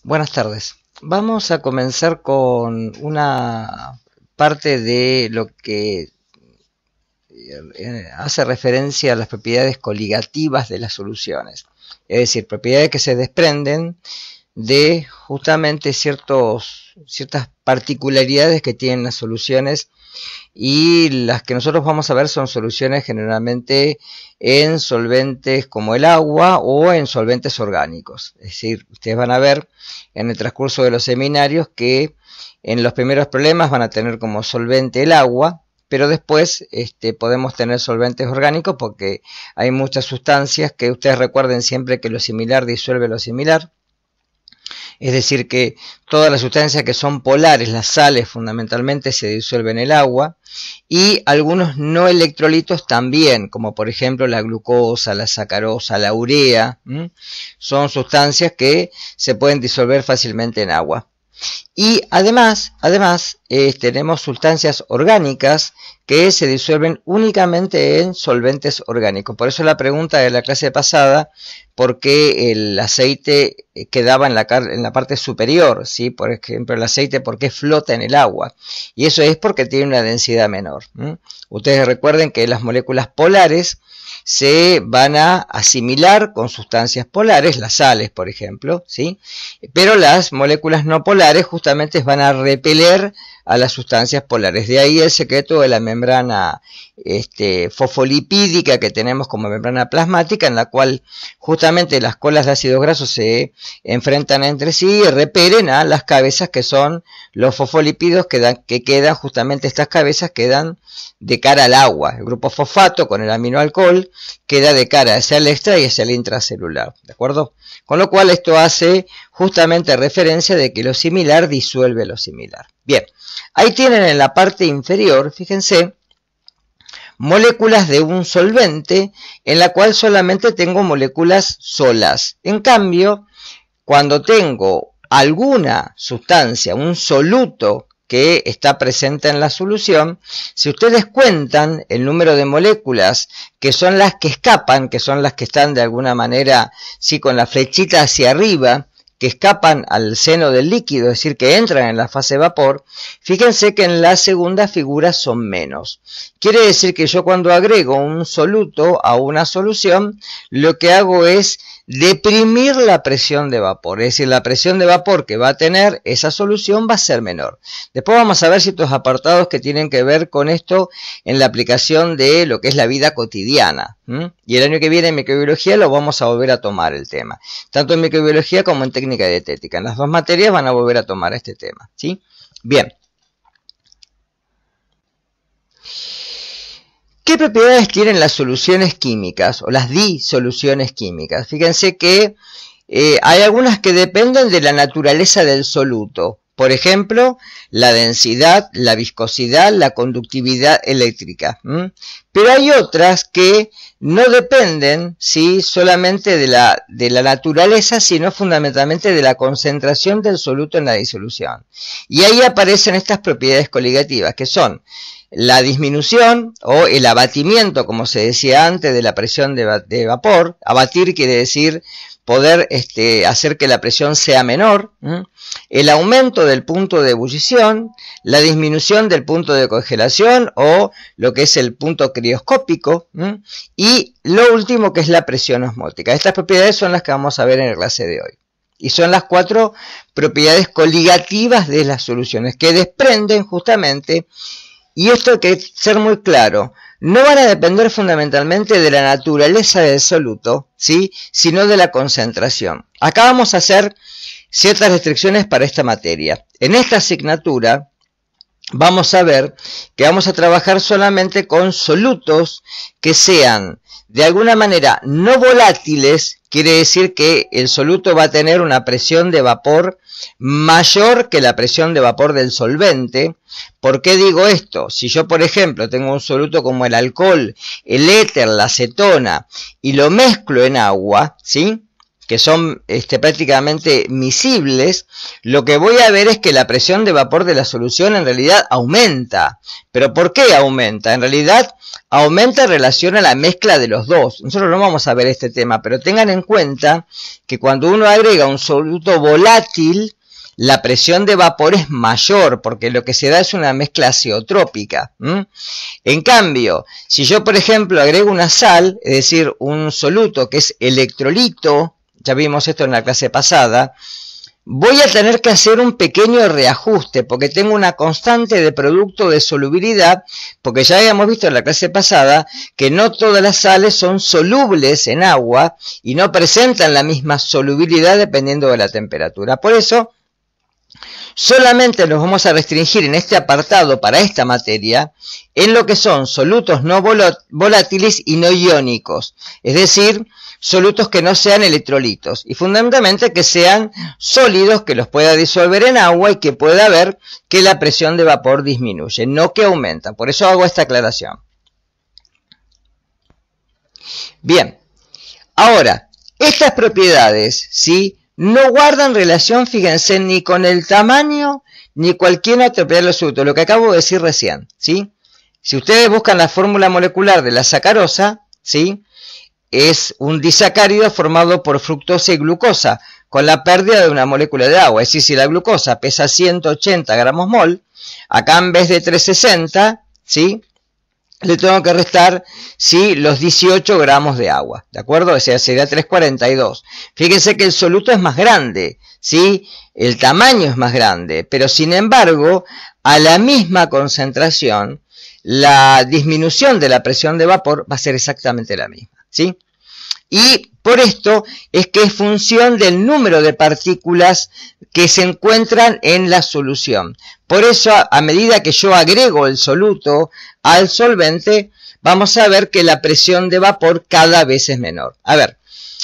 Buenas tardes. Vamos a comenzar con una parte de lo que hace referencia a las propiedades coligativas de las soluciones. Es decir, propiedades que se desprenden de justamente ciertas particularidades que tienen las soluciones, y las que nosotros vamos a ver son soluciones generalmente en solventes como el agua o en solventes orgánicos. Es decir, ustedes van a ver en el transcurso de los seminarios que en los primeros problemas van a tener como solvente el agua, pero después podemos tener solventes orgánicos porque hay muchas sustancias que ustedes recuerden siempre que lo similar disuelve lo similar. Es decir, que todas las sustancias que son polares, las sales fundamentalmente, se disuelven en el agua, y algunos no electrolitos también, como por ejemplo la glucosa, la sacarosa, la urea, son sustancias que se pueden disolver fácilmente en agua. Y además tenemos sustancias orgánicas que se disuelven únicamente en solventes orgánicos. Por eso la pregunta de la clase pasada, ¿por qué el aceite quedaba en la parte superior? ¿Sí? Por ejemplo, el aceite, ¿por qué flota en el agua? Y eso es porque tiene una densidad menor. Ustedes recuerden que las moléculas polares se van a asimilar con sustancias polares, las sales, por ejemplo, ¿sí? Pero las moléculas no polares justamente van a repeler a las sustancias polares. De ahí el secreto de la membrana fosfolipídica que tenemos como membrana plasmática, en la cual justamente las colas de ácidos grasos se enfrentan entre sí y repelen a las cabezas que son los fosfolípidos que quedan justamente, estas cabezas quedan de cara al agua. El grupo fosfato con el aminoalcohol queda de cara hacia el extra y hacia el intracelular, ¿de acuerdo? Con lo cual esto hace justamente referencia de que lo similar disuelve lo similar. Bien, ahí tienen en la parte inferior, fíjense, moléculas de un solvente en la cual solamente tengo moléculas solas. En cambio, cuando tengo alguna sustancia, un soluto que está presente en la solución, si ustedes cuentan el número de moléculas que son las que escapan, que son las que están de alguna manera, sí, con la flechita hacia arriba, que escapan al seno del líquido, es decir, que entran en la fase vapor, fíjense que en la segunda figura son menos. Quiere decir que yo cuando agrego un soluto a una solución, lo que hago es deprimir la presión de vapor, es decir, la presión de vapor que va a tener esa solución va a ser menor. Después vamos a ver ciertos apartados que tienen que ver con esto en la aplicación de lo que es la vida cotidiana. Y el año que viene en microbiología lo vamos a volver a tomar el tema, tanto en microbiología como en técnica dietética. En las dos materias van a volver a tomar este tema, ¿sí? Bien. ¿Qué propiedades tienen las soluciones químicas o las disoluciones químicas? Fíjense que hay algunas que dependen de la naturaleza del soluto. Por ejemplo, la densidad, la viscosidad, la conductividad eléctrica. Pero hay otras que no dependen, ¿sí?, solamente de la naturaleza, sino fundamentalmente de la concentración del soluto en la disolución. Y ahí aparecen estas propiedades coligativas, que son la disminución o el abatimiento, como se decía antes, de la presión de vapor. Abatir quiere decir poder hacer que la presión sea menor. El aumento del punto de ebullición, la disminución del punto de congelación o lo que es el punto crioscópico, y lo último que es la presión osmótica. Estas propiedades son las que vamos a ver en la clase de hoy. Y son las 4 propiedades coligativas de las soluciones que desprenden justamente, y esto hay que ser muy claro, no van a depender fundamentalmente de la naturaleza del soluto, ¿sí?, sino de la concentración. Acá vamos a hacer ciertas restricciones para esta materia. En esta asignatura vamos a ver que vamos a trabajar solamente con solutos que sean de alguna manera no volátiles. Quiere decir que el soluto va a tener una presión de vapor mayor que la presión de vapor del solvente. ¿Por qué digo esto? Si yo, por ejemplo, tengo un soluto como el alcohol, el éter, la acetona, y lo mezclo en agua, ¿sí?, que son prácticamente miscibles, lo que voy a ver es que la presión de vapor de la solución en realidad aumenta. ¿Pero por qué aumenta? En realidad aumenta en relación a la mezcla de los dos. Nosotros no vamos a ver este tema, pero tengan en cuenta que cuando uno agrega un soluto volátil, la presión de vapor es mayor, porque lo que se da es una mezcla azeotrópica. En cambio, si yo, por ejemplo, agrego una sal, es decir, un soluto que es electrolito, ya vimos esto en la clase pasada, voy a tener que hacer un pequeño reajuste, porque tengo una constante de producto de solubilidad, porque ya habíamos visto en la clase pasada que no todas las sales son solubles en agua y no presentan la misma solubilidad dependiendo de la temperatura. Por eso, solamente nos vamos a restringir en este apartado para esta materia en lo que son solutos no volátiles y no iónicos, es decir, solutos que no sean electrolitos y fundamentalmente que sean sólidos, que los pueda disolver en agua y que pueda ver que la presión de vapor disminuye, no que aumenta. Por eso hago esta aclaración. Bien, ahora, estas propiedades, ¿sí?, no guardan relación, fíjense, ni con el tamaño ni cualquier otra propiedad del soluto, lo que acabo de decir recién, ¿sí? Si ustedes buscan la fórmula molecular de la sacarosa, ¿sí?, es un disacárido formado por fructosa y glucosa, con la pérdida de una molécula de agua. Es decir, si la glucosa pesa 180 gramos mol, acá en vez de 360, ¿sí?, le tengo que restar, ¿sí?, los 18 gramos de agua, ¿de acuerdo? O sea, sería 342. Fíjense que el soluto es más grande, ¿sí? El tamaño es más grande, pero sin embargo, a la misma concentración, la disminución de la presión de vapor va a ser exactamente la misma, ¿sí? Y por esto es que es función del número de partículas que se encuentran en la solución. Por eso, a medida que yo agrego el soluto al solvente, vamos a ver que la presión de vapor cada vez es menor. A ver,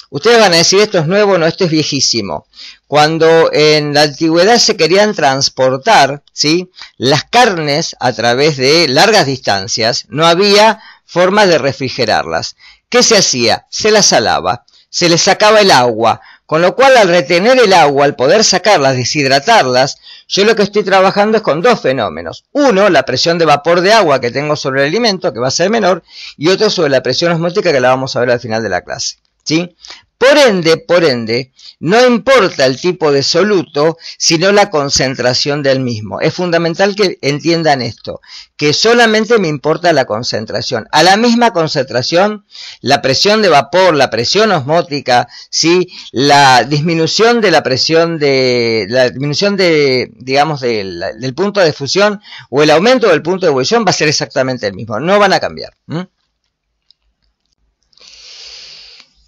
ustedes van a decir, esto es nuevo, no, esto es viejísimo. Cuando en la antigüedad se querían transportar, ¿sí?, las carnes a través de largas distancias, no había forma de refrigerarlas. ¿Qué se hacía? Se las salaba, se les sacaba el agua, con lo cual al retener el agua, al poder sacarlas, deshidratarlas, yo lo que estoy trabajando es con dos fenómenos. Uno, la presión de vapor de agua que tengo sobre el alimento, que va a ser menor, y otro sobre la presión osmótica, que la vamos a ver al final de la clase, ¿sí? Por ende, no importa el tipo de soluto, sino la concentración del mismo. Es fundamental que entiendan esto, que solamente me importa la concentración. A la misma concentración, la presión de vapor, la presión osmótica, ¿sí?, la disminución de la presión digamos, del punto de fusión o el aumento del punto de ebullición va a ser exactamente el mismo, no van a cambiar.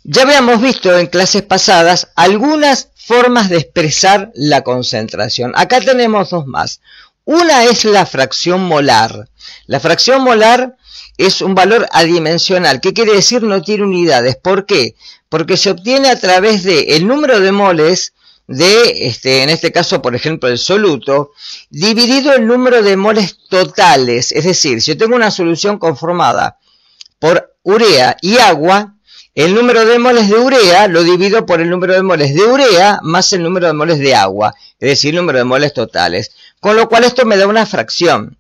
Ya habíamos visto en clases pasadas algunas formas de expresar la concentración. Acá tenemos dos más. Una es la fracción molar. La fracción molar es un valor adimensional. ¿Qué quiere decir? No tiene unidades. ¿Por qué? Porque se obtiene a través del número de moles de, en este caso, por ejemplo, el soluto, dividido el número de moles totales. Es decir, si yo tengo una solución conformada por urea y agua, el número de moles de urea lo divido por el número de moles de urea más el número de moles de agua, es decir, el número de moles totales. Con lo cual esto me da una fracción.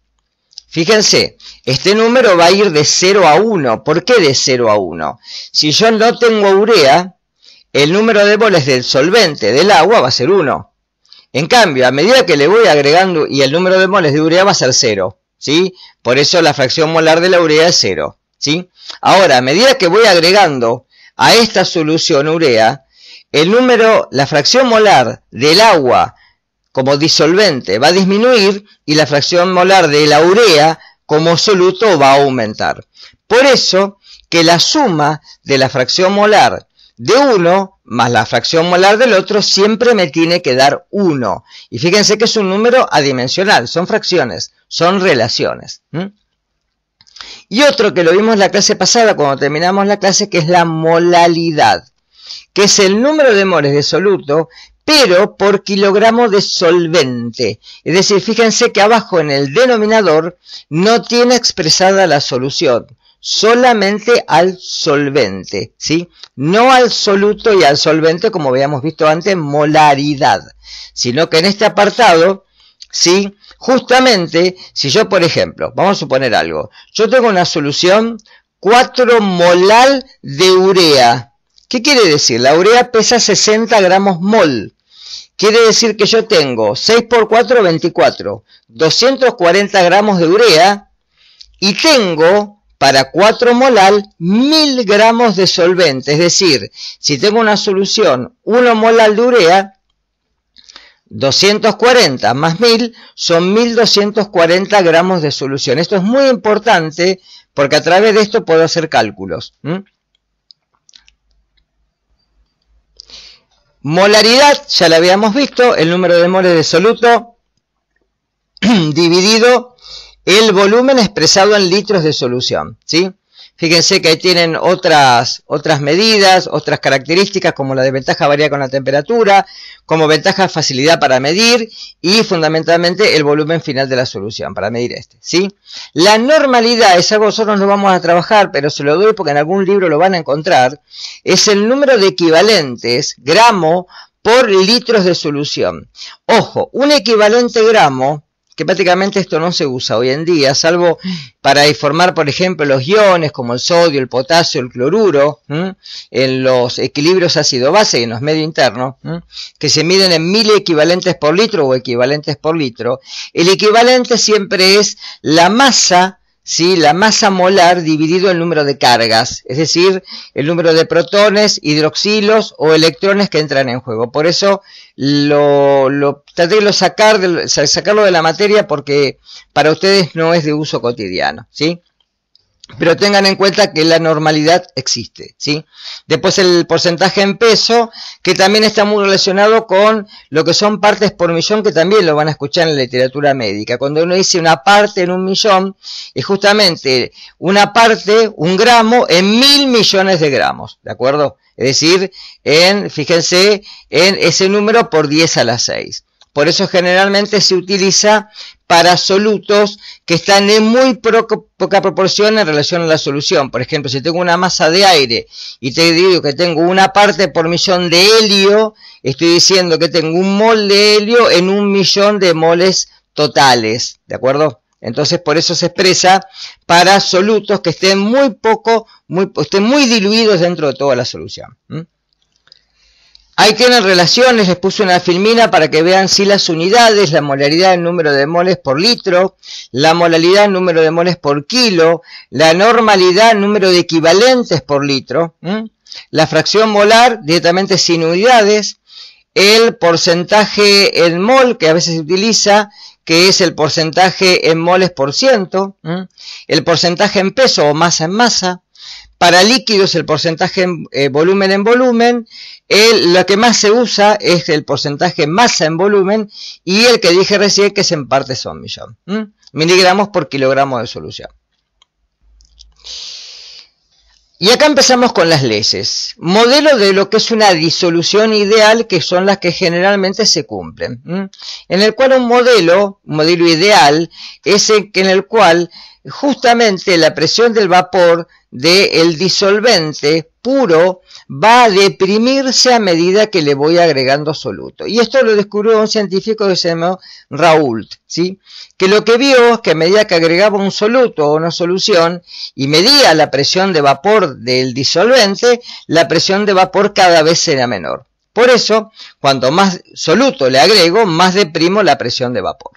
Fíjense, este número va a ir de 0 a 1. ¿Por qué de 0 a 1? Si yo no tengo urea, el número de moles del solvente del agua va a ser 1. En cambio, a medida que le voy agregando y el número de moles de urea va a ser 0, ¿sí? Por eso la fracción molar de la urea es 0, ¿sí? Ahora, a medida que voy agregando a esta solución urea, la fracción molar del agua como disolvente va a disminuir y la fracción molar de la urea como soluto va a aumentar. Por eso que la suma de la fracción molar de uno más la fracción molar del otro siempre me tiene que dar 1. Y fíjense que es un número adimensional, son fracciones, son relaciones. Y otro que lo vimos en la clase pasada cuando terminamos la clase, que es la molalidad, que es el número de moles de soluto, pero por kilogramo de solvente. Es decir, fíjense que abajo en el denominador no tiene expresada la solución, solamente al solvente, ¿sí? No al soluto y al solvente como habíamos visto antes, molaridad, sino que en este apartado, ¿sí? Justamente, si yo, por ejemplo, vamos a suponer algo, yo tengo una solución 4 molar de urea. ¿Qué quiere decir? La urea pesa 60 gramos mol. Quiere decir que yo tengo 6 por 4, 24, 240 gramos de urea y tengo para 4 molar 1000 gramos de solvente. Es decir, si tengo una solución 1 molar de urea, 240 más 1000 son 1240 gramos de solución. Esto es muy importante porque a través de esto puedo hacer cálculos. Molaridad, ya la habíamos visto, el número de moles de soluto dividido el volumen expresado en litros de solución, ¿sí? Fíjense que ahí tienen otras medidas, otras características como la desventaja varía con la temperatura, como ventaja facilidad para medir y fundamentalmente el volumen final de la solución para medir este, ¿sí? La normalidad es algo que nosotros no vamos a trabajar, pero se lo doy porque en algún libro lo van a encontrar, es el número de equivalentes gramo por litros de solución. Ojo, un equivalente gramo, que prácticamente esto no se usa hoy en día, salvo para informar, por ejemplo, los iones como el sodio, el potasio, el cloruro, en los equilibrios ácido-base y en los medios internos, que se miden en 1000 equivalentes por litro o equivalentes por litro. El equivalente siempre es la masa, ¿sí? La masa molar dividido el número de cargas, es decir, el número de protones, hidroxilos o electrones que entran en juego. Por eso traté de sacarlo de la materia porque para ustedes no es de uso cotidiano, ¿sí? Pero tengan en cuenta que la normalidad existe, ¿sí? Después el porcentaje en peso, que también está muy relacionado con lo que son partes por millón, que también lo van a escuchar en la literatura médica. Cuando uno dice una parte en 1 millón, es justamente una parte, 1 gramo, en 1000 millones de gramos, ¿de acuerdo? Es decir, fíjense en ese número por 10 a la 6. Por eso generalmente se utiliza para solutos que están en muy poca proporción en relación a la solución. Por ejemplo, si tengo una masa de aire y te digo que tengo una parte por millón de helio, estoy diciendo que tengo 1 mol de helio en 1 millón de moles totales, ¿de acuerdo? Entonces por eso se expresa para solutos que estén estén muy diluidos dentro de toda la solución. Ahí tienen relaciones, les puse una filmina para que vean si las unidades, la molaridad en número de moles por litro, la molaridad en número de moles por kilo, la normalidad en número de equivalentes por litro, la fracción molar directamente sin unidades, el porcentaje en mol que a veces se utiliza, que es el porcentaje en moles por ciento, el porcentaje en peso o masa en masa. Para líquidos el porcentaje en volumen en volumen, lo que más se usa es el porcentaje en masa en volumen y el que dije recién que es en partes por millón, miligramos por kilogramo de solución. Y acá empezamos con las leyes, modelo de lo que es una disolución ideal, que son las que generalmente se cumplen, en el cual un modelo ideal es en el cual justamente la presión del vapor del disolvente puro va a deprimirse a medida que le voy agregando soluto. Y esto lo descubrió un científico que se llamó Raoult, ¿sí? Que lo que vio es que a medida que agregaba un soluto o una solución y medía la presión de vapor del disolvente, la presión de vapor cada vez era menor. Por eso, cuanto más soluto le agrego, más deprimo la presión de vapor.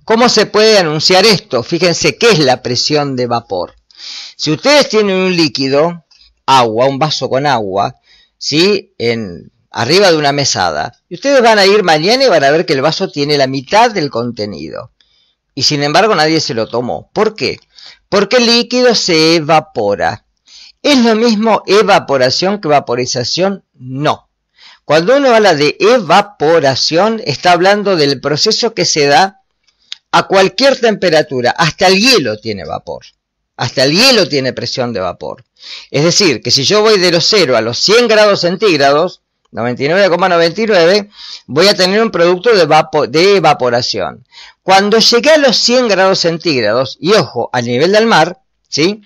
¿Cómo se puede anunciar esto? Fíjense qué es la presión de vapor. Si ustedes tienen un líquido, agua, un vaso con agua, ¿sí? Arriba de una mesada, y ustedes van a ir mañana y van a ver que el vaso tiene la mitad del contenido. Y sin embargo nadie se lo tomó. ¿Por qué? Porque el líquido se evapora. ¿Es lo mismo evaporación que vaporización? No. Cuando uno habla de evaporación, está hablando del proceso que se da a cualquier temperatura. Hasta el hielo tiene vapor. Hasta el hielo tiene presión de vapor. Es decir, que si yo voy de los 0 a los 100 grados centígrados, 99,99, voy a tener un producto de evaporación. cuando llegué a los 100 grados centígrados, y ojo, a nivel del mar, ¿sí?,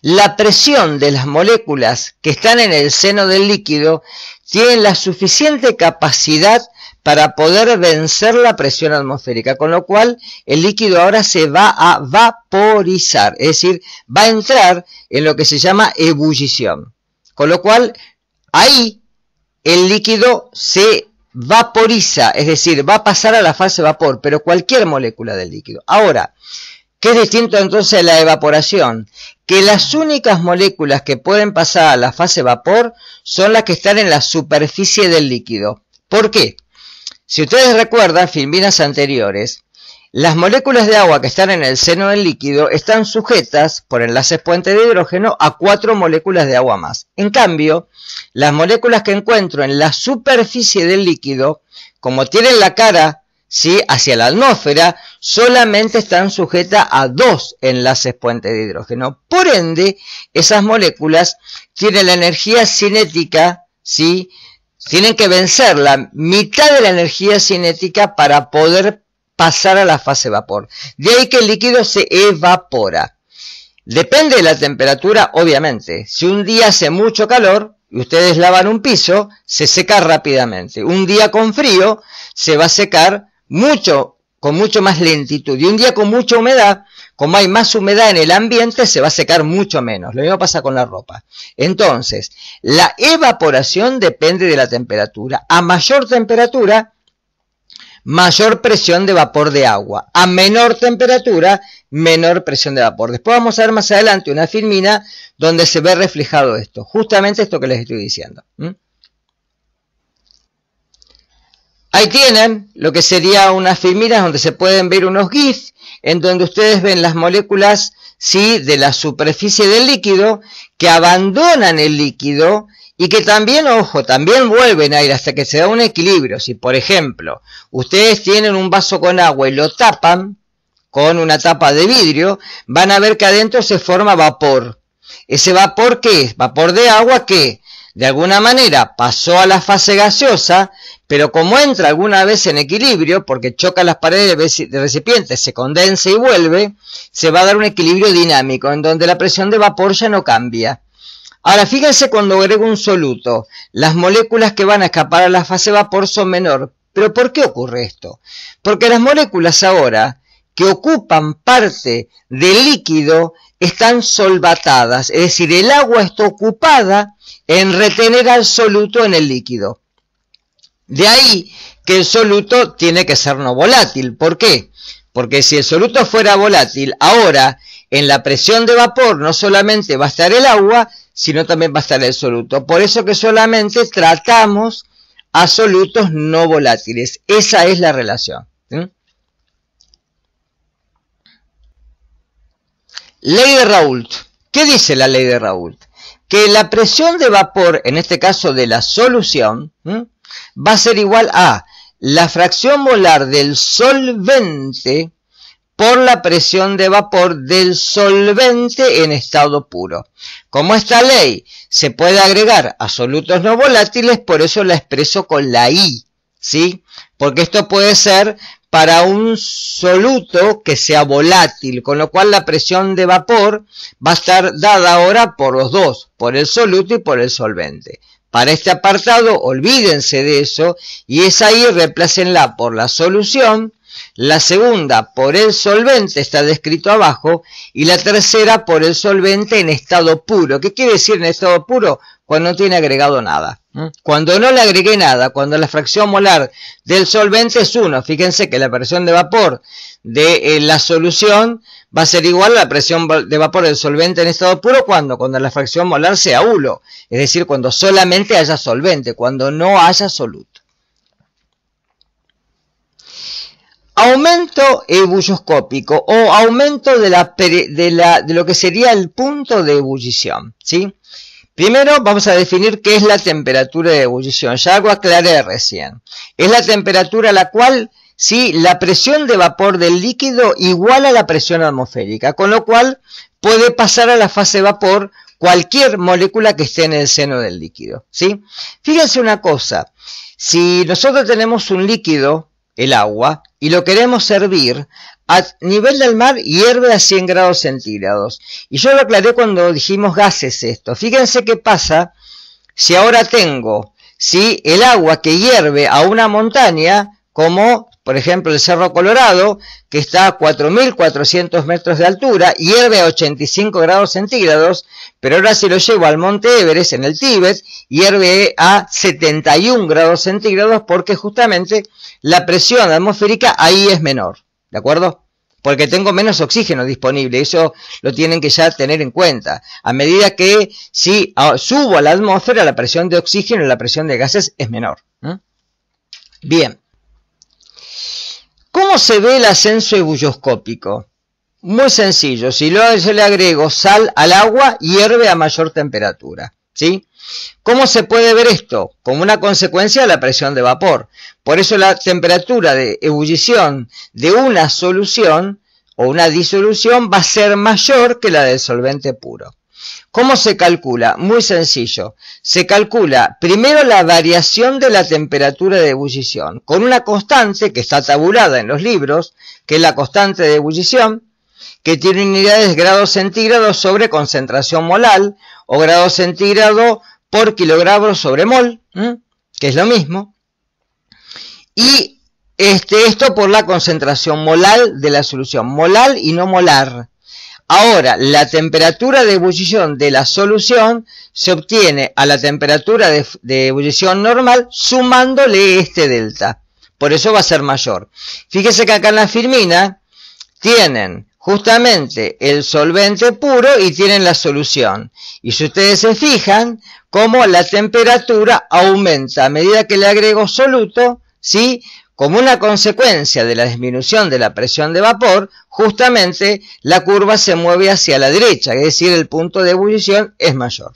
la presión de las moléculas que están en el seno del líquido tienen la suficiente capacidad para poder vencer la presión atmosférica, con lo cual el líquido ahora se va a vaporizar, es decir, va a entrar en lo que se llama ebullición, con lo cual ahí el líquido se vaporiza, es decir, va a pasar a la fase vapor, pero cualquier molécula del líquido. Ahora, ¿qué es distinto entonces a la evaporación? Que las únicas moléculas que pueden pasar a la fase vapor son las que están en la superficie del líquido. ¿Por qué? Si ustedes recuerdan filminas anteriores, las moléculas de agua que están en el seno del líquido están sujetas por enlaces puente de hidrógeno a 4 moléculas de agua más. En cambio, las moléculas que encuentro en la superficie del líquido, como tienen la cara, ¿sí?, hacia la atmósfera, solamente están sujetas a 2 enlaces puente de hidrógeno. Por ende, esas moléculas tienen la energía cinética, ¿sí?, tienen que vencer la mitad de la energía cinética para poder pasar a la fase vapor. De ahí que el líquido se evapora. Depende de la temperatura, obviamente. Si un día hace mucho calor y ustedes lavan un piso, se seca rápidamente. Un día con frío se va a secar con mucho más lentitud. Y un día con mucha humedad, como hay más humedad en el ambiente, se va a secar mucho menos. Lo mismo pasa con la ropa. Entonces, la evaporación depende de la temperatura. A mayor temperatura, mayor presión de vapor de agua. A menor temperatura, menor presión de vapor. Después vamos a ver más adelante una filmina donde se ve reflejado esto. Justamente esto que les estoy diciendo. Ahí tienen lo que sería unas filminas donde se pueden ver unos GIF, en donde ustedes ven las moléculas, ¿sí?, de la superficie del líquido que abandonan el líquido y que también, ojo, también vuelven a ir hasta que se da un equilibrio. Si, por ejemplo, ustedes tienen un vaso con agua y lo tapan con una tapa de vidrio, van a ver que adentro se forma vapor. ¿Ese vapor qué es? Vapor de agua que de alguna manera pasó a la fase gaseosa, pero como entra alguna vez en equilibrio, porque choca las paredes del recipiente, se condensa y vuelve, se va a dar un equilibrio dinámico, en donde la presión de vapor ya no cambia. Ahora, fíjense cuando agrego un soluto, las moléculas que van a escapar a la fase vapor son menor. ¿Pero por qué ocurre esto? Porque las moléculas ahora, que ocupan parte del líquido, están solvatadas, es decir, el agua está ocupada en retener al soluto en el líquido. De ahí que el soluto tiene que ser no volátil. ¿Por qué? Porque si el soluto fuera volátil, ahora en la presión de vapor no solamente va a estar el agua, sino también va a estar el soluto. Por eso que solamente tratamos a solutos no volátiles. Esa es la relación. ¿Sí? Ley de Raoult. ¿Qué dice la ley de Raoult? Que la presión de vapor, en este caso de la solución, va a ser igual a la fracción molar del solvente por la presión de vapor del solvente en estado puro. Como esta ley se puede agregar a solutos no volátiles, por eso la expreso con la I, ¿sí? Porque esto puede ser para un soluto que sea volátil, con lo cual la presión de vapor va a estar dada ahora por los dos, por el soluto y por el solvente. Para este apartado, olvídense de eso, y esa I reemplácenla por la solución, la segunda por el solvente, está descrito abajo, y la tercera por el solvente en estado puro. ¿Qué quiere decir en estado puro? Cuando no tiene agregado nada. Cuando no le agregué nada, cuando la fracción molar del solvente es 1, fíjense que la presión de vapor de la solución va a ser igual a la presión de vapor del solvente en estado puro cuando la fracción molar sea 1, es decir, cuando solamente haya solvente, cuando no haya soluto. Aumento ebulloscópico o aumento de lo que sería el punto de ebullición, ¿sí? Primero vamos a definir qué es la temperatura de ebullición. Ya algo aclaré recién. Es la temperatura a la cual, ¿sí?, la presión de vapor del líquido iguala a la presión atmosférica, con lo cual puede pasar a la fase vapor cualquier molécula que esté en el seno del líquido, ¿sí? Fíjense una cosa, si nosotros tenemos un líquido, el agua, y lo queremos servir, a nivel del mar hierve a 100 grados centígrados. Y yo lo aclaré cuando dijimos gases esto. Fíjense qué pasa si ahora tengo, ¿sí?, el agua que hierve a una montaña, como por ejemplo el Cerro Colorado, que está a 4.400 metros de altura, hierve a 85 grados centígrados, pero ahora si lo llevo al Monte Everest, en el Tíbet, hierve a 71 grados centígrados, porque justamente la presión atmosférica ahí es menor, ¿de acuerdo? Porque tengo menos oxígeno disponible, eso lo tienen que ya tener en cuenta. A medida que si subo a la atmósfera, la presión de oxígeno y la presión de gases es menor. Bien. ¿Cómo se ve el ascenso ebulloscópico? Muy sencillo, si yo le agrego sal al agua, hierve a mayor temperatura, ¿sí? ¿Cómo se puede ver esto? Como una consecuencia de la presión de vapor. Por eso la temperatura de ebullición de una solución o una disolución va a ser mayor que la del solvente puro. ¿Cómo se calcula? Muy sencillo. Se calcula primero la variación de la temperatura de ebullición con una constante que está tabulada en los libros, que es la constante de ebullición, que tiene unidades grados centígrados sobre concentración molal o grados centígrados por kilogramo sobre mol, que es lo mismo. Y esto por la concentración molal de la solución, molal y no molar. Ahora, la temperatura de ebullición de la solución se obtiene a la temperatura de ebullición normal sumándole este delta. Por eso va a ser mayor. Fíjese que acá en la firmina tienen justamente el solvente puro y tienen la solución. Y si ustedes se fijan, cómo la temperatura aumenta a medida que le agrego soluto, ¿sí? Como una consecuencia de la disminución de la presión de vapor, justamente la curva se mueve hacia la derecha, es decir, el punto de ebullición es mayor.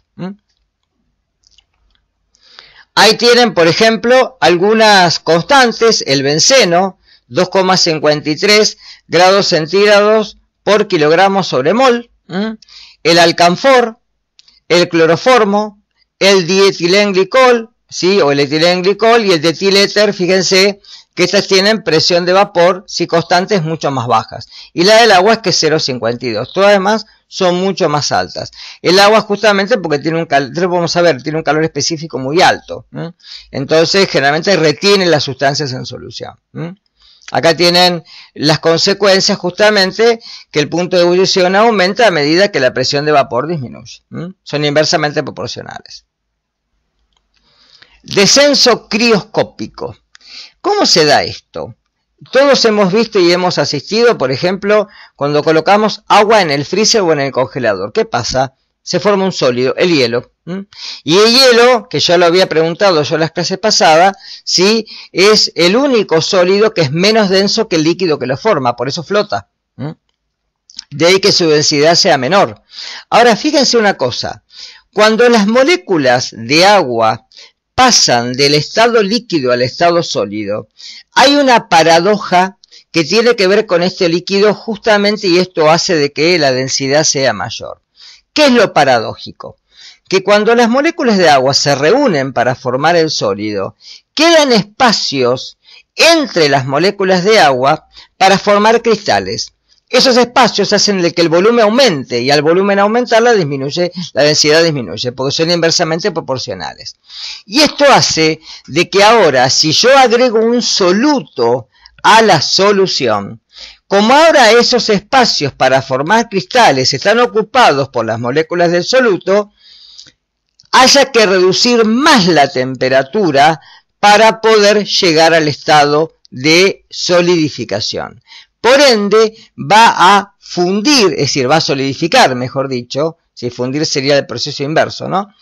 Ahí tienen, por ejemplo, algunas constantes, el benceno, 2,53 grados centígrados por kilogramo sobre mol, el alcanfor, el cloroformo, el dietilenglicol, ¿sí? O el etilenglicol y el detiléter, fíjense que estas tienen presión de vapor, sí, constantes mucho más bajas. Y la del agua es que es 0,52. Todas además son mucho más altas. El agua justamente porque tiene un calor, vamos a ver, tiene un calor específico muy alto. Entonces generalmente retiene las sustancias en solución. Acá tienen las consecuencias justamente que el punto de ebullición aumenta a medida que la presión de vapor disminuye. Son inversamente proporcionales. Descenso crioscópico. ¿Cómo se da esto? Todos hemos visto y hemos asistido, por ejemplo, cuando colocamos agua en el freezer o en el congelador. ¿Qué pasa? Se forma un sólido, el hielo. Y el hielo, que ya lo había preguntado yo en las clases pasadas, ¿sí? Es el único sólido que es menos denso que el líquido que lo forma, por eso flota. De ahí que su densidad sea menor. Ahora, fíjense una cosa. Cuando las moléculas de agua pasan del estado líquido al estado sólido, hay una paradoja que tiene que ver con este líquido justamente, y esto hace de que la densidad sea mayor. ¿Qué es lo paradójico? Que cuando las moléculas de agua se reúnen para formar el sólido, quedan espacios entre las moléculas de agua para formar cristales. Esos espacios hacen de que el volumen aumente, y al volumen aumentar la densidad disminuye, porque son inversamente proporcionales. Y esto hace de que ahora, si yo agrego un soluto a la solución, como ahora esos espacios para formar cristales están ocupados por las moléculas del soluto, haya que reducir más la temperatura para poder llegar al estado de solidificación. Por ende, va a fundir, es decir, va a solidificar, mejor dicho, si fundir sería el proceso inverso, ¿no?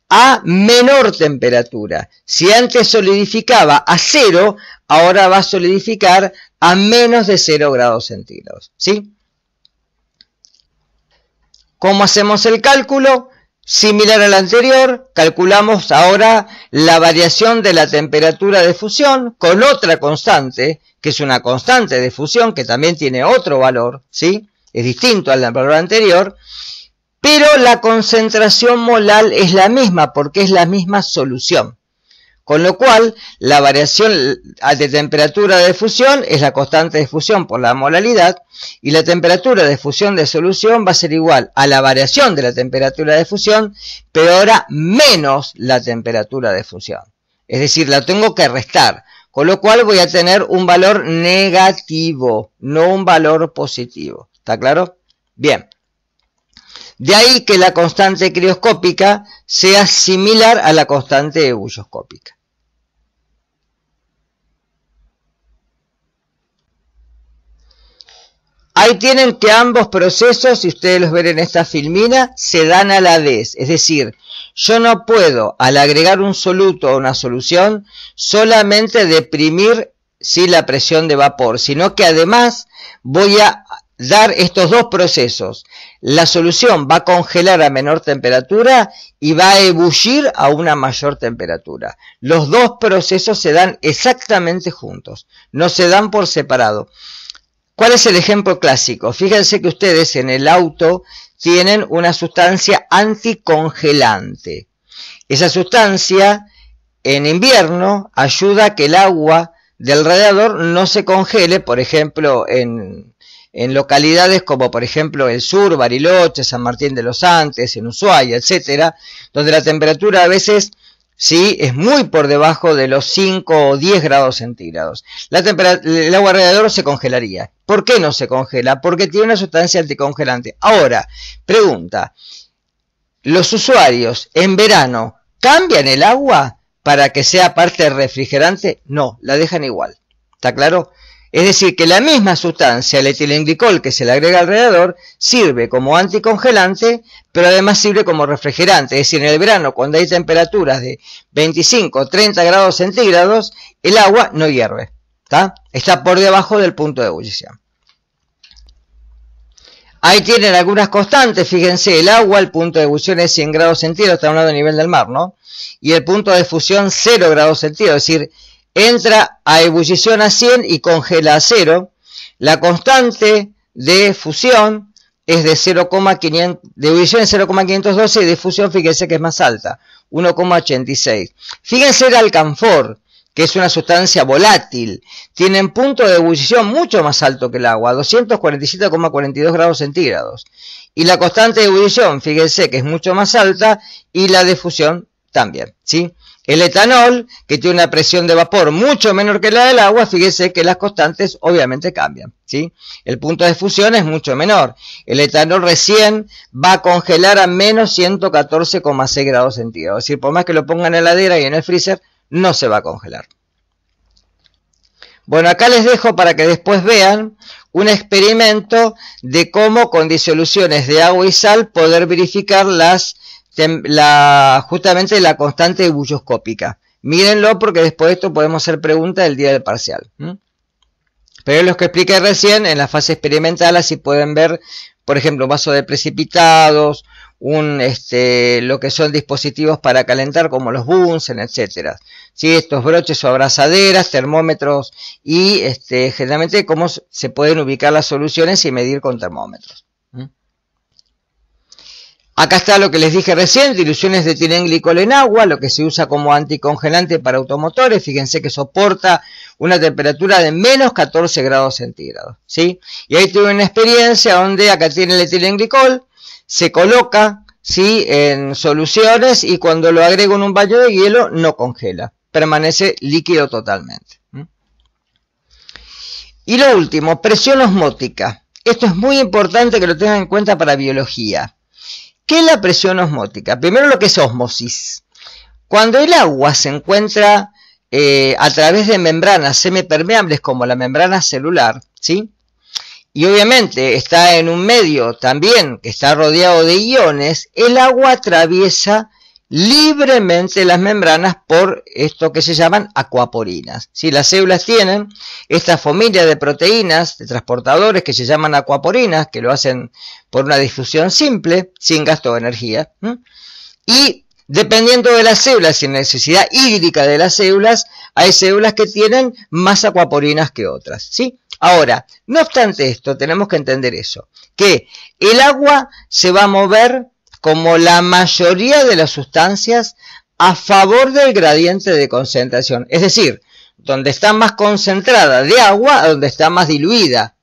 A menor temperatura. Si antes solidificaba a 0, ahora va a solidificar a menos de 0 grados centígrados, ¿sí? ¿Cómo hacemos el cálculo? Similar al anterior, calculamos ahora la variación de la temperatura de fusión con otra constante, que es una constante de fusión que también tiene otro valor, ¿sí? Es distinto al valor anterior, pero la concentración molal es la misma porque es la misma solución. Con lo cual, la variación de temperatura de fusión es la constante de fusión por la molalidad, y la temperatura de fusión de solución va a ser igual a la variación de la temperatura de fusión, pero ahora menos la temperatura de fusión. Es decir, la tengo que restar, con lo cual voy a tener un valor negativo, no un valor positivo. ¿Está claro? Bien. De ahí que la constante crioscópica sea similar a la constante ebullioscópica. Ahí tienen que ambos procesos, si ustedes los ven en esta filmina, se dan a la vez. Es decir, yo no puedo, al agregar un soluto a una solución, solamente deprimir la presión de vapor, sino que además voy a dar estos dos procesos. La solución va a congelar a menor temperatura y va a ebullir a una mayor temperatura. Los dos procesos se dan exactamente juntos, no se dan por separado. ¿Cuál es el ejemplo clásico? Fíjense que ustedes en el auto tienen una sustancia anticongelante. Esa sustancia en invierno ayuda a que el agua del radiador no se congele, por ejemplo, en localidades como por ejemplo el sur, Bariloche, San Martín de los Andes, en Ushuaia, etcétera, donde la temperatura a veces sí es muy por debajo de los 5 o 10 grados centígrados. El agua radiador se congelaría. ¿Por qué no se congela? Porque tiene una sustancia anticongelante. Ahora, pregunta, ¿los usuarios en verano cambian el agua para que sea parte refrigerante? No, la dejan igual. ¿Está claro? Es decir, que la misma sustancia, el etilenglicol que se le agrega al radiador, sirve como anticongelante, pero además sirve como refrigerante. Es decir, en el verano, cuando hay temperaturas de 25 o 30 grados centígrados, el agua no hierve. Está por debajo del punto de ebullición. Ahí tienen algunas constantes. Fíjense, el agua, el punto de ebullición es 100 grados centígrados, está hablando a nivel del mar, ¿no? Y el punto de fusión 0 grados centígrados, es decir, entra a ebullición a 100 y congela a 0. La constante de fusión es de 0,500, de ebullición es 0,512 y de fusión, fíjense que es más alta, 1,86. Fíjense el alcanfor, que es una sustancia volátil, tienen punto de ebullición mucho más alto que el agua, 247,42 grados centígrados. Y la constante de ebullición, fíjense que es mucho más alta, y la de fusión también, ¿sí? El etanol, que tiene una presión de vapor mucho menor que la del agua, fíjese que las constantes obviamente cambian, ¿sí? El punto de fusión es mucho menor. El etanol recién va a congelar a menos 114,6 grados centígrados. Es decir, por más que lo pongan en la heladera y en el freezer, no se va a congelar. Bueno, acá les dejo para que después vean un experimento de cómo con disoluciones de agua y sal poder verificar justamente la constante ebullioscópica. Mírenlo porque después de esto podemos hacer preguntas el día del parcial. Pero los que expliqué recién en la fase experimental, así pueden ver, por ejemplo, vasos de precipitados, lo que son dispositivos para calentar como los Bunsen, etcétera. ¿Sí? Estos broches o abrazaderas, termómetros y generalmente cómo se pueden ubicar las soluciones y medir con termómetros. Acá está lo que les dije recién, diluciones de etilenglicol en agua, lo que se usa como anticongelante para automotores. Fíjense que soporta una temperatura de menos 14 grados centígrados, ¿sí? Y ahí tuve una experiencia donde acá tiene el etilenglicol, se coloca, ¿sí?, en soluciones y cuando lo agrego en un baño de hielo no congela, permanece líquido totalmente. Y lo último, presión osmótica. Esto es muy importante que lo tengan en cuenta para biología. ¿Qué es la presión osmótica? Primero lo que es ósmosis. Cuando el agua se encuentra a través de membranas semipermeables como la membrana celular, ¿sí?, y obviamente está en un medio también que está rodeado de iones, el agua atraviesa libremente las membranas por esto que se llaman acuaporinas. ¿Sí? Las células tienen esta familia de proteínas, de transportadores que se llaman acuaporinas, que lo hacen por una difusión simple, sin gasto de energía. Y dependiendo de las células y necesidad hídrica de las células, hay células que tienen más acuaporinas que otras, ¿sí? Ahora, no obstante esto, tenemos que entender eso, que el agua se va a mover como la mayoría de las sustancias a favor del gradiente de concentración. Es decir, donde está más concentrada de agua a donde está más diluida.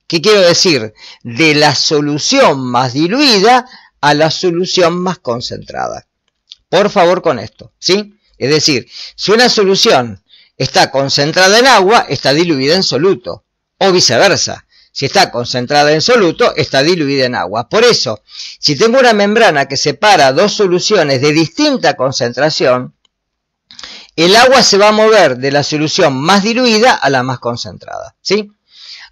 ¿Qué quiero decir? De la solución más diluida a la solución más concentrada. Por favor con esto, ¿sí? Es decir, si una solución está concentrada en agua, está diluida en soluto. O viceversa. Si está concentrada en soluto, está diluida en agua. Por eso, si tengo una membrana que separa dos soluciones de distinta concentración, el agua se va a mover de la solución más diluida a la más concentrada, ¿sí?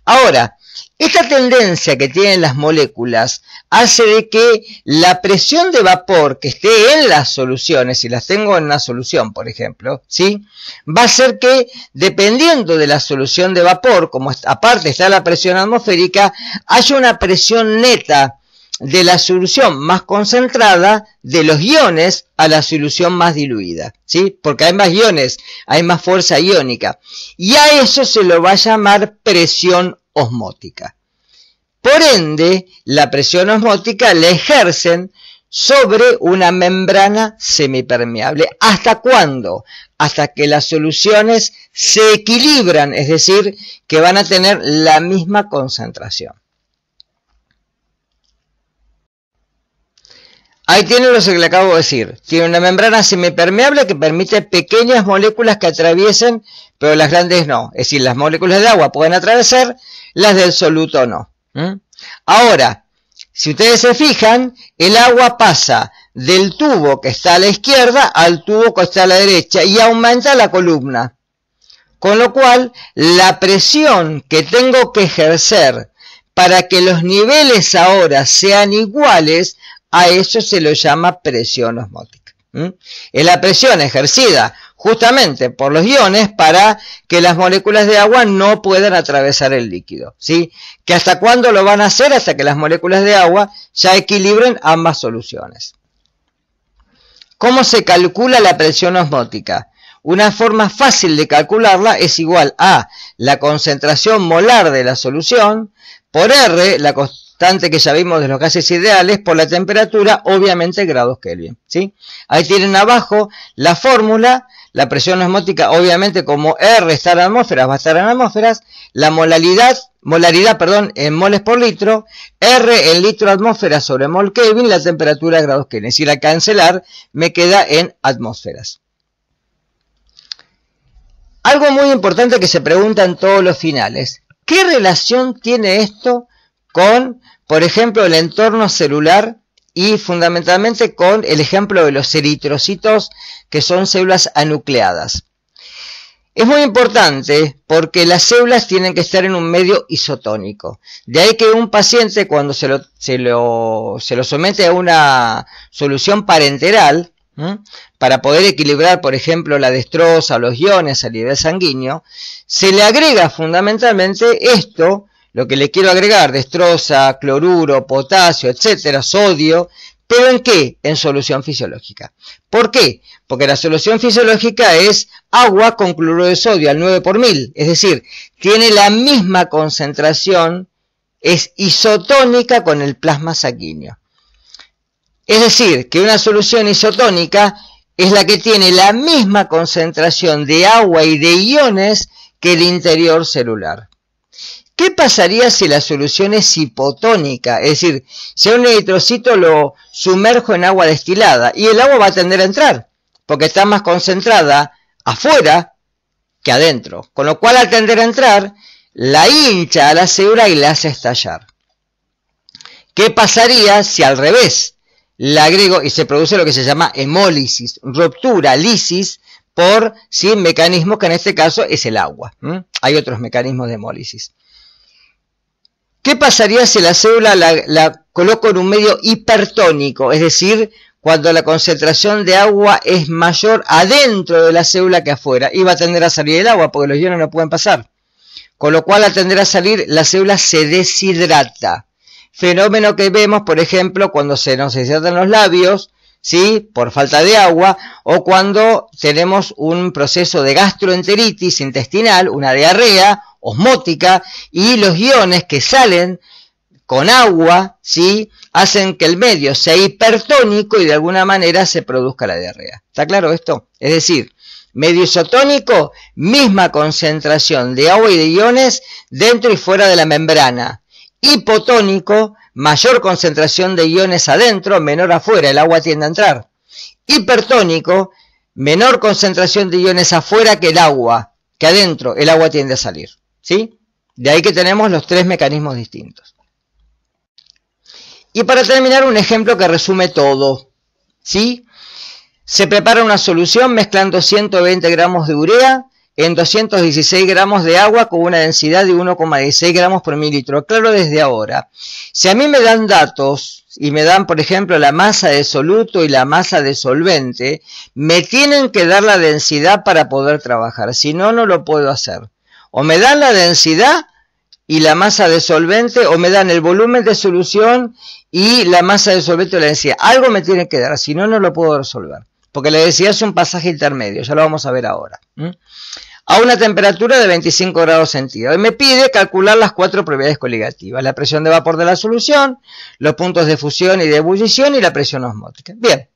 Ahora, esta tendencia que tienen las moléculas hace de que la presión de vapor que esté en las soluciones, si las tengo en una solución, por ejemplo, ¿sí? Va a ser que, dependiendo de la solución de vapor, como aparte está la presión atmosférica, haya una presión neta de la solución más concentrada de los iones a la solución más diluida, ¿sí? Porque hay más iones, hay más fuerza iónica. Y a eso se lo va a llamar presión osmótica. Por ende, la presión osmótica la ejercen sobre una membrana semipermeable. ¿Hasta cuándo? Hasta que las soluciones se equilibran, es decir, que van a tener la misma concentración. Ahí tienen lo que le acabo de decir. Tiene una membrana semipermeable que permite pequeñas moléculas que atraviesen, pero las grandes no. Es decir, las moléculas de agua pueden atravesar, las del soluto no. Ahora, si ustedes se fijan, el agua pasa del tubo que está a la izquierda al tubo que está a la derecha y aumenta la columna. Con lo cual, la presión que tengo que ejercer para que los niveles ahora sean iguales, a eso se lo llama presión osmótica. Es la presión ejercida justamente por los iones para que las moléculas de agua no puedan atravesar el líquido, ¿sí? ¿Que hasta cuándo lo van a hacer? Hasta que las moléculas de agua ya equilibren ambas soluciones. ¿Cómo se calcula la presión osmótica? Una forma fácil de calcularla es igual a la concentración molar de la solución por R, la constante que ya vimos de los gases ideales, por la temperatura, obviamente grados Kelvin, ¿sí? Ahí tienen abajo la fórmula. La presión osmótica, obviamente, como R está en atmósferas, va a estar en atmósferas. La molaridad, en moles por litro. R en litro atmósfera sobre mol Kelvin, la temperatura grados Kelvin. Es decir, al cancelar me queda en atmósferas. Algo muy importante que se pregunta en todos los finales. ¿Qué relación tiene esto con, por ejemplo, el entorno celular? Y fundamentalmente con el ejemplo de los eritrocitos, que son células anucleadas. Es muy importante porque las células tienen que estar en un medio isotónico. De ahí que un paciente, cuando se lo somete a una solución parenteral, para poder equilibrar, por ejemplo, la destroza o los iones a nivel sanguíneo, se le agrega fundamentalmente esto. Lo que le quiero agregar, destroza, cloruro, potasio, etcétera, sodio, ¿pero en qué? En solución fisiológica. ¿Por qué? Porque la solución fisiológica es agua con cloruro de sodio al 9 por 1000, es decir, tiene la misma concentración, es isotónica con el plasma sanguíneo. Es decir, que una solución isotónica es la que tiene la misma concentración de agua y de iones que el interior celular. ¿Qué pasaría si la solución es hipotónica? Es decir, si a un eritrocito lo sumerjo en agua destilada y el agua va a tender a entrar, porque está más concentrada afuera que adentro. Con lo cual, al tender a entrar, la hincha a la célula y la hace estallar. ¿Qué pasaría si al revés la agrego y se produce lo que se llama hemólisis, ruptura, lisis, por mecanismo que en este caso es el agua? Hay otros mecanismos de hemólisis. ¿Qué pasaría si la célula la coloco en un medio hipertónico? Es decir, cuando la concentración de agua es mayor adentro de la célula que afuera. Y va a tender a salir el agua porque los iones no pueden pasar. Con lo cual, al tender a salir, la célula se deshidrata. Fenómeno que vemos, por ejemplo, cuando se nos deshidratan los labios, ¿sí? Por falta de agua, o cuando tenemos un proceso de gastroenteritis intestinal, una diarrea osmótica, y los iones que salen con agua, ¿sí?, hacen que el medio sea hipertónico y de alguna manera se produzca la diarrea. ¿Está claro esto? Es decir, medio isotónico, misma concentración de agua y de iones dentro y fuera de la membrana. Hipotónico, mayor concentración de iones adentro, menor afuera, el agua tiende a entrar. Hipertónico, menor concentración de iones afuera que el agua, que adentro el agua tiende a salir, ¿sí? De ahí que tenemos los tres mecanismos distintos. Y para terminar, un ejemplo que resume todo, ¿sí? Se prepara una solución mezclando 120 gramos de urea en 216 gramos de agua con una densidad de 1,16 gramos por mililitro. Claro desde ahora, si a mí me dan datos y me dan, por ejemplo, la masa de soluto y la masa de solvente, me tienen que dar la densidad para poder trabajar, si no, no lo puedo hacer. O me dan la densidad y la masa de solvente, o me dan el volumen de solución y la masa de solvente o la densidad. Algo me tiene que dar, si no, no lo puedo resolver. Porque la densidad es un pasaje intermedio, ya lo vamos a ver ahora. A una temperatura de 25 grados centígrados. Y me pide calcular las 4 propiedades coligativas. La presión de vapor de la solución, los puntos de fusión y de ebullición y la presión osmótica. Bien,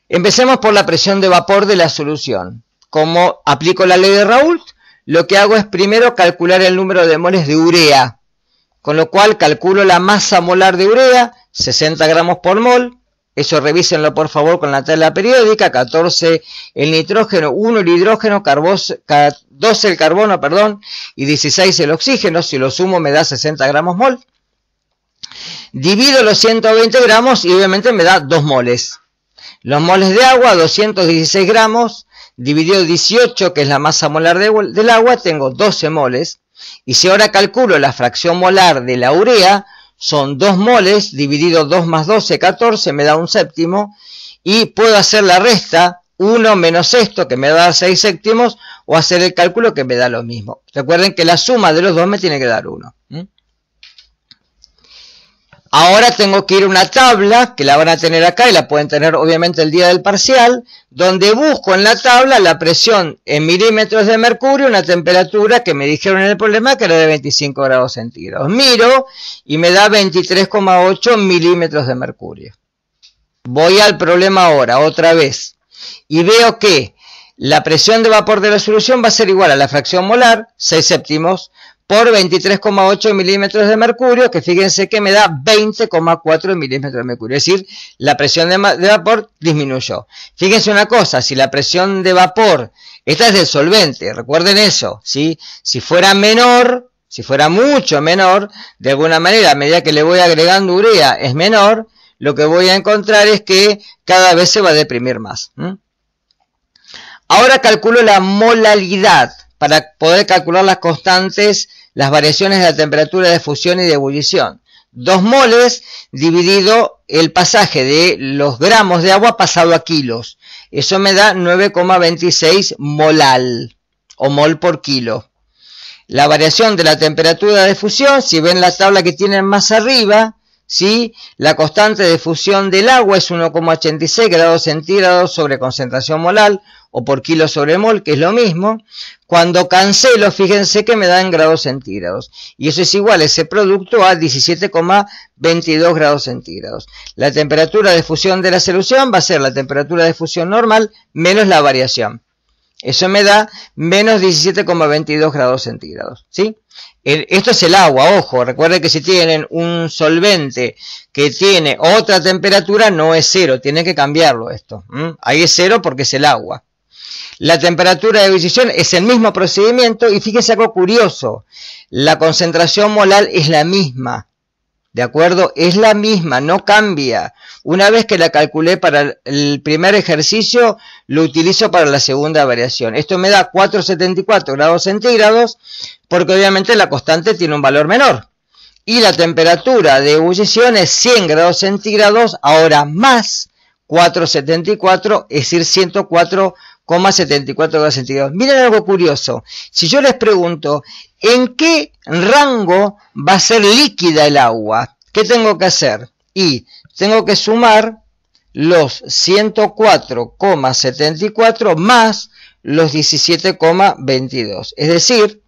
empecemos por la presión de vapor de la solución. Como aplico la ley de Raoult, lo que hago es primero calcular el número de moles de urea. Con lo cual calculo la masa molar de urea, 60 gramos por mol. Eso revísenlo por favor con la tabla periódica, 14 el nitrógeno, 1 el hidrógeno, 12 el carbono, y 16 el oxígeno. Si lo sumo me da 60 gramos mol. Divido los 120 gramos y obviamente me da 2 moles. Los moles de agua, 216 gramos, dividido 18, que es la masa molar del agua, tengo 12 moles. Y si ahora calculo la fracción molar de la urea, son 2 moles, dividido 2 más 12, 14, me da un séptimo. Y puedo hacer la resta, 1 menos esto, que me da 6 séptimos, o hacer el cálculo que me da lo mismo. Recuerden que la suma de los dos me tiene que dar 1. Ahora tengo que ir a una tabla, que la van a tener acá y la pueden tener obviamente el día del parcial, donde busco en la tabla la presión en milímetros de mercurio, una temperatura que me dijeron en el problema que era de 25 grados centígrados. Miro y me da 23,8 milímetros de mercurio. Voy al problema ahora, otra vez, y veo que la presión de vapor de la solución va a ser igual a la fracción molar, 6 séptimos, por 23,8 milímetros de mercurio, que fíjense que me da 20,4 milímetros de mercurio. Es decir, la presión de vapor disminuyó. Fíjense una cosa, si la presión de vapor, esta es del solvente, recuerden eso, ¿sí? Si fuera menor, si fuera mucho menor, de alguna manera, a medida que le voy agregando urea es menor, lo que voy a encontrar es que cada vez se va a deprimir más. Ahora calculo la molaridad, para poder calcular las constantes, las variaciones de la temperatura de fusión y de ebullición. 2 moles dividido el pasaje de los gramos de agua pasado a kilos. Eso me da 9,26 molal, o mol por kilo. La variación de la temperatura de fusión, si ven la tabla que tienen más arriba, ¿sí? La constante de fusión del agua es 1,86 grados centígrados sobre concentración molar, o por kilo sobre mol, que es lo mismo. Cuando cancelo, fíjense que me da en grados centígrados. Y eso es igual, ese producto, a 17,22 grados centígrados. La temperatura de fusión de la solución va a ser la temperatura de fusión normal menos la variación. Eso me da menos 17,22 grados centígrados, ¿sí? Esto es el agua, ojo, recuerden que si tienen un solvente que tiene otra temperatura, no es 0, tienen que cambiarlo esto. Ahí es 0 porque es el agua. La temperatura de ebullición es el mismo procedimiento y fíjense algo curioso, la concentración molar es la misma, ¿de acuerdo? Es la misma, no cambia. Una vez que la calculé para el primer ejercicio, lo utilizo para la segunda variación. Esto me da 4,74 grados centígrados, porque obviamente la constante tiene un valor menor. Y la temperatura de ebullición es 100 grados centígrados, ahora más 4,74, es decir, 104,74 grados centígrados. Miren algo curioso. Si yo les pregunto, ¿en qué rango va a ser líquida el agua? ¿Qué tengo que hacer? Y tengo que sumar los 104,74 más los 17,22. Es decir,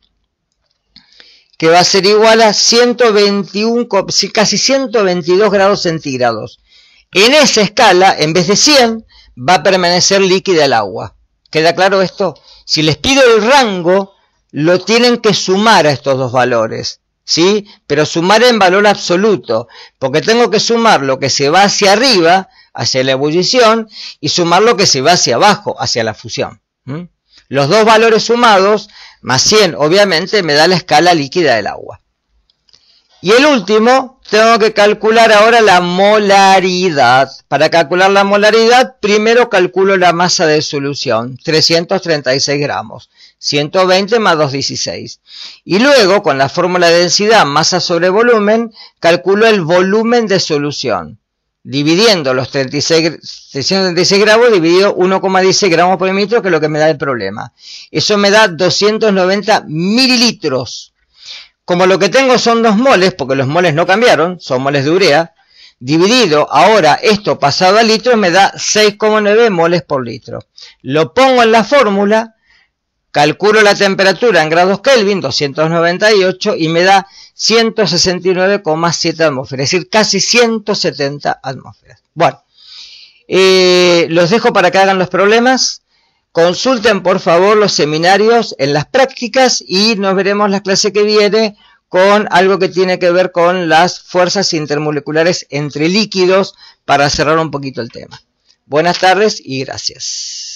que va a ser igual a 121, casi 122 grados centígrados. En esa escala, en vez de 100, va a permanecer líquida el agua. ¿Queda claro esto? Si les pido el rango, lo tienen que sumar a estos dos valores, ¿sí? Pero sumar en valor absoluto, porque tengo que sumar lo que se va hacia arriba, hacia la ebullición, y sumar lo que se va hacia abajo, hacia la fusión. Los dos valores sumados, más 100, obviamente, me da la escala líquida del agua. Y el último, tengo que calcular ahora la molaridad. Para calcular la molaridad, primero calculo la masa de solución, 336 gramos, 120 más 216. Y luego, con la fórmula de densidad, masa sobre volumen, calculo el volumen de solución. Dividiendo los 336 gramos, dividido 1,16 gramos por mililitro, que es lo que me da el problema. Eso me da 290 mililitros. Como lo que tengo son 2 moles, porque los moles no cambiaron, son moles de urea, dividido ahora esto pasado a litros me da 6,9 moles por litro. Lo pongo en la fórmula, calculo la temperatura en grados Kelvin, 298, y me da 169,7 atmósferas, es decir, casi 170 atmósferas. Bueno, los dejo para que hagan los problemas. Consulten por favor los seminarios en las prácticas y nos veremos la clase que viene con algo que tiene que ver con las fuerzas intermoleculares entre líquidos para cerrar un poquito el tema. Buenas tardes y gracias.